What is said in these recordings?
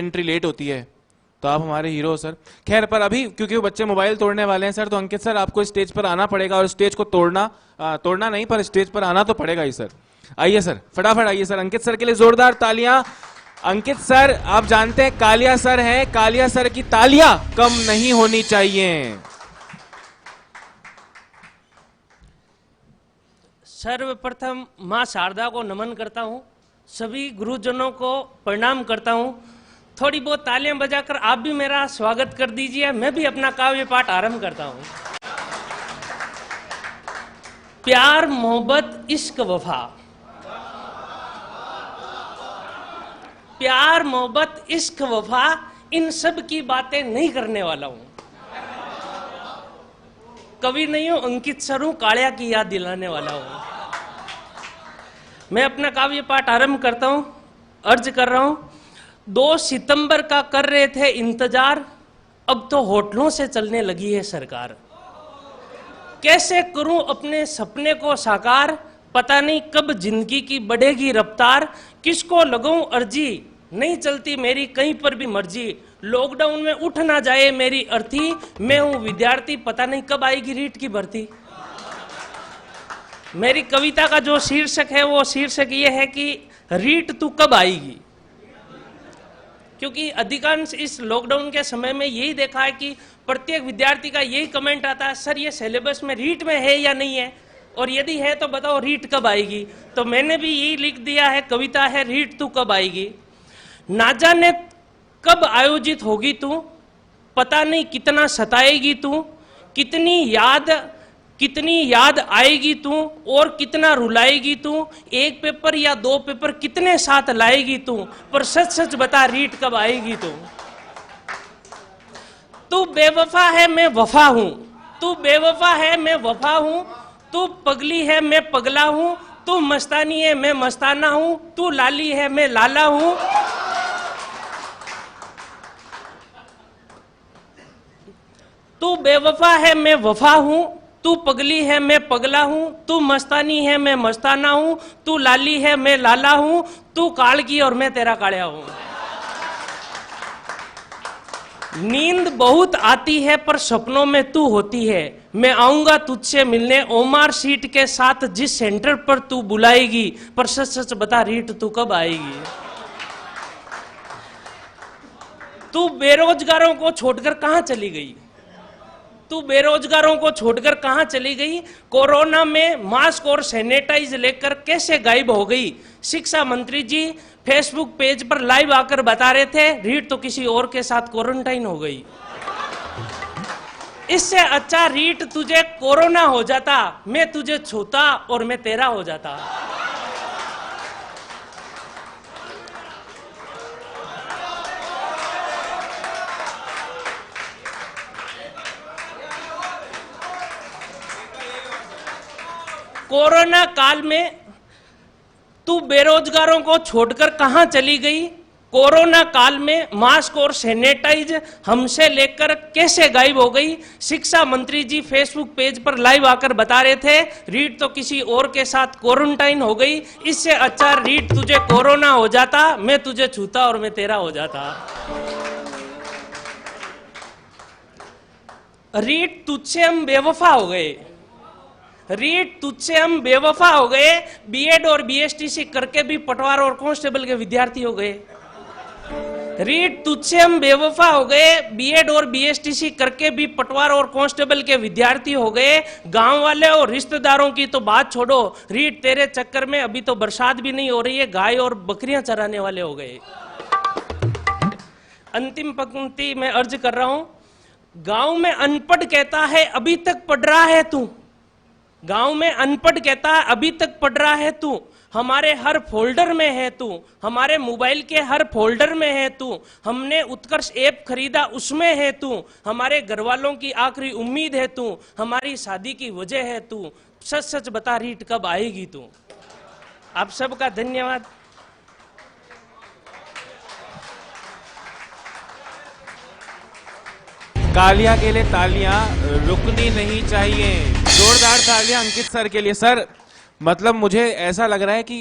Entry late होती है, तो आप हमारे हीरो सर। खैर, पर अभी क्योंकि वो बच्चे मोबाइल तोड़ने वाले हैं सर, तो अंकित सर आपको स्टेज पर आना पड़ेगा, और स्टेज को तोड़ना नहीं, पर स्टेज पर आना तो पड़ेगा ही सर। आइए सर, फटाफट आइए सर। अंकित सर के लिए जोरदार तालियां। अंकित सर, आप जानते हैं कालिया सर हैं, कालिया सर की तालियां कम नहीं होनी चाहिए। सर्वप्रथम मां शारदा को नमन करता हूं, सभी गुरुजनों को प्रणाम करता हूं। थोड़ी बहुत तालियां बजाकर आप भी मेरा स्वागत कर दीजिए। मैं भी अपना काव्य पाठ आरंभ करता हूं। प्यार, मोहब्बत, इश्क, वफा। प्यार, मोहब्बत, इश्क, वफा, इन सब की बातें नहीं करने वाला हूं। कवि नहीं हूं, अंकित सर हूं, कालिया की याद दिलाने वाला हूं। मैं अपना काव्य पाठ आरंभ करता हूं। अर्ज कर रहा हूं। 2 सितंबर का कर रहे थे इंतजार, अब तो होटलों से चलने लगी है सरकार। कैसे करूं अपने सपने को साकार, पता नहीं कब जिंदगी की बढ़ेगी रफ्तार। किसको लगाऊं अर्जी, नहीं चलती मेरी कहीं पर भी मर्जी। लॉकडाउन में उठ ना जाए मेरी अर्थी, मैं हूं विद्यार्थी, पता नहीं कब आएगी रीट की भर्ती। मेरी कविता का जो शीर्षक है वो शीर्षक ये है कि रीट तू कब आएगी। क्योंकि अधिकांश इस लॉकडाउन के समय में यही देखा है कि प्रत्येक विद्यार्थी का यही कमेंट आता है, सर ये सिलेबस में रीट में है या नहीं है, और यदि है तो बताओ रीट कब आएगी। तो मैंने भी यही लिख दिया है, कविता है रीट तू कब आएगी। ना जाने कब आयोजित होगी तू, पता नहीं कितना सताएगी तू, कितनी याद आएगी तू, और कितना रुलाएगी तू। एक पेपर या 2 पेपर कितने साथ लाएगी तू, पर सच सच बता रीट कब आएगी तू। तू बेवफा है मैं वफा हूं, तू बेवफा है मैं वफा हूं, तू पगली है मैं पगला हूं, तू मस्तानी है मैं मस्ताना हूं, तू लाली है मैं लाला हूं। तू बेवफा है मैं वफा हूं, तू पगली है मैं पगला हूं, तू मस्तानी है मैं मस्ताना हूं, तू लाली है मैं लाला हूं, तू कालकी और मैं तेरा कालिया हूं। नींद बहुत आती है पर सपनों में तू होती है, मैं आऊंगा तुझसे मिलने ओमार सीट के साथ जिस सेंटर पर तू बुलाएगी, पर सच सच बता रीट तू कब आएगी। तू बेरोजगारों को छोड़कर कहां चली गई, तू बेरोजगारों को छोड़कर कहां चली गई। कोरोना में मास्क और सैनिटाइज लेकर कैसे गायब हो गई। शिक्षा मंत्री जी फेसबुक पेज पर लाइव आकर बता रहे थे, रीट तो किसी और के साथ क्वारंटाइन हो गई। इससे अच्छा रीट तुझे कोरोना हो जाता, मैं तुझे छूता और मैं तेरा हो जाता। कोरोना काल में तू बेरोजगारों को छोड़कर कहां चली गई। कोरोना काल में मास्क और सैनिटाइज हमसे लेकर कैसे गायब हो गई। शिक्षा मंत्री जी फेसबुक पेज पर लाइव आकर बता रहे थे, रीट तो किसी और के साथ क्वारंटाइन हो गई। इससे अच्छा रीट तुझे कोरोना हो जाता, मैं तुझे छूता और मैं तेरा हो जाता। रीट तुझसे हम बेवफा हो गए, रीट तुझसे हम बेवफा हो गए। बीएड और बीएसटीसी करके भी पटवार और कांस्टेबल के विद्यार्थी हो गए। रीट तुझसे हम बेवफा हो गए, बीएड और बीएसटीसी करके भी पटवार और कांस्टेबल के विद्यार्थी हो गए। गांव वाले और रिश्तेदारों की तो बात छोड़ो, रीट तेरे चक्कर में अभी तो बरसात भी नहीं हो रही है, गाय और बकरियां चराने वाले हो गए। अंतिम पंक्ति में अर्ज कर रहा हूं। गांव में अनपढ़ कहता है अभी तक पढ़ रहा है तू, गांव में अनपढ़ कहता है अभी तक पढ़ रहा है तू, हमारे हर फोल्डर में है तू, हमारे मोबाइल के हर फोल्डर में है तू, हमने उत्कर्ष ऐप खरीदा उसमें है तू, हमारे घर वालों की आखिरी उम्मीद है तू, हमारी शादी की वजह है तू, सच सच बता रीट कब आएगी तू। आप सबका धन्यवाद। कालिया के लिए तालियां रुकनी नहीं चाहिए। जोरदार तालियां अंकित सर के लिए। सर मतलब मुझे ऐसा लग रहा है कि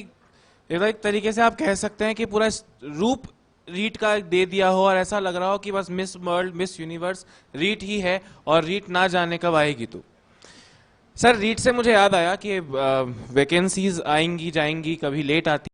एक तरीके से आप कह सकते हैं कि पूरा रूप रीट का दे दिया हो और ऐसा लग रहा हो कि बस miss world miss universe REET ही है और रीट ना जाने कब आएगी तो। सर रीट से मुझे याद आया कि वैकेंसीज आएंगी जाएंगी, कभी लेट आती